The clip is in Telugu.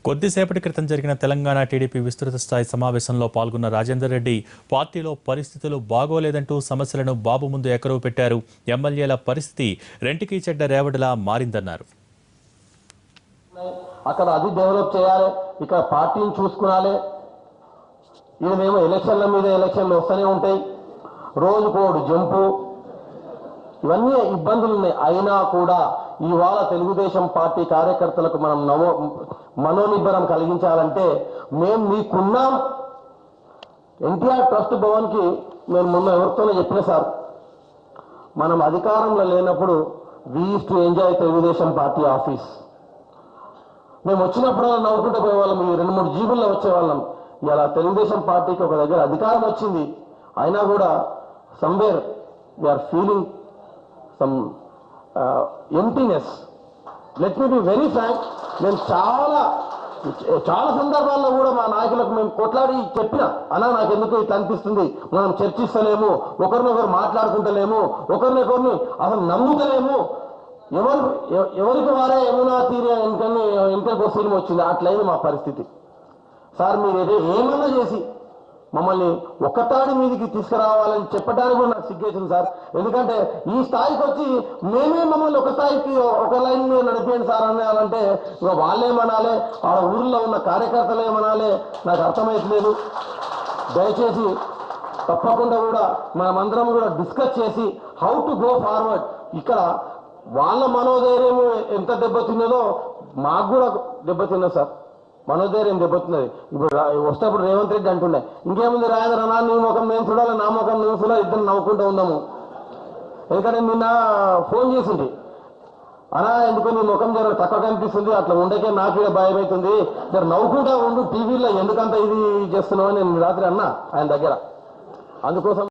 కొద్దిసేపటి క్రితం జరిగిన తెలంగాణ టీడీపీ విస్తృత స్థాయి సమావేశంలో పాల్గొన్న రాజేందర్ రెడ్డి పార్టీలో పరిస్థితులు బాగోలేదంటూ సమస్యలను బాబు ముందు ఎకరవు పెట్టారు. ఎమ్మెల్యేల పరిస్థితి రెంటికి చెడ్డ రేవడిలా మారిందన్నారు. అక్కడ అది డెవలప్ చేయాలి, ఇక్కడ పార్టీని చూసుకోవాలి. ఇదేమో ఎలక్షన్ల మీద ఎలక్షన్లు వస్తూనే ఉంటాయి, రోజుకోడు జంపు, ఇవన్నీ ఇబ్బందులు ఉన్నాయి. అయినా కూడా ఇవాళ తెలుగుదేశం పార్టీ కార్యకర్తలకు మనం మనోనిబ్బరం కలిగించాలంటే మేము మీకున్నాం. ఎన్టీఆర్ ట్రస్ట్ భవన్కి నేను మొన్న ఎవరితోనే చెప్పిన సార్, మనం అధికారంలో లేనప్పుడు we used to enjoy Telugu Desam party office. మేము వచ్చినప్పుడు నవ్వుకుంటూ పోయేవాళ్ళం, ఈ 2-3 జీబుల్లో వచ్చేవాళ్ళం. ఇలా తెలుగుదేశం పార్టీకి ఒక దగ్గర అధికారం వచ్చింది, అయినా కూడా somewhere we are feeling some emptiness. Let me be very frank, నేను చాలా సందర్భాల్లో కూడా మా నాయకులకు మేము కొట్లాడి చెప్పిన, అన్నా నాకెందుకు ఇట్లా అనిపిస్తుంది, మనం చర్చిస్తలేము, ఒకరినొకరు మాట్లాడుకుంటలేము, ఒకరినొకరిని అసలు నమ్ముతలేము, ఎవరికి వారే యమునా తీరే ఎంతకో సినిమా వచ్చింది, అట్లయింది మా పరిస్థితి. సార్ మీరు ఏమన్నా చేసి మమ్మల్ని ఒక్కతాడి మీదకి తీసుకురావాలని చెప్పడానికి కూడా నాకు సిగ్గేసింది సార్. ఎందుకంటే ఈ స్థాయికి వచ్చి మేమే మమ్మల్ని ఒక స్థాయికి ఒక లైన్ మీద నడిపేయండి సార్ అనాలంటే ఇక వాళ్ళేమనాలి, ఆ ఊర్లో ఉన్న కార్యకర్తలు ఏమనాలి నాకు అర్థమైతలేదు. దయచేసి తప్పకుండా కూడా మనమందరం కూడా డిస్కస్ చేసి హౌ టు గో ఫార్వర్డ్. ఇక్కడ వాళ్ళ మనోధైర్యం ఎంత దెబ్బతిన్నదో మాకు కూడా దెబ్బతిన్నది సార్, మనోధైర్యం దెబ్బతున్నది. ఇప్పుడు వస్తేప్పుడు రేవంత్ రెడ్డి అంటుండే ఇంకేముంది రాజేంద్ర అన్నా, నీ ముఖం నేను చూడాలి, నా ముఖం నేను చూడాలి, ఇద్దరు నవ్వుకుంటూ ఉందాము. ఎందుకంటే నిన్న ఫోన్ చేసింది, అనా ఎందుకు నీ ముఖం జర తక్కువ కనిపిస్తుంది, అట్లా ఉండకే నాకు ఇక్కడ భయం అవుతుంది, జర నవ్వుకుంటా ఉండు టీవీలో, ఎందుకంత ఇది చేస్తున్నావు అని నేను రాత్రి అన్నా ఆయన దగ్గర. అందుకోసం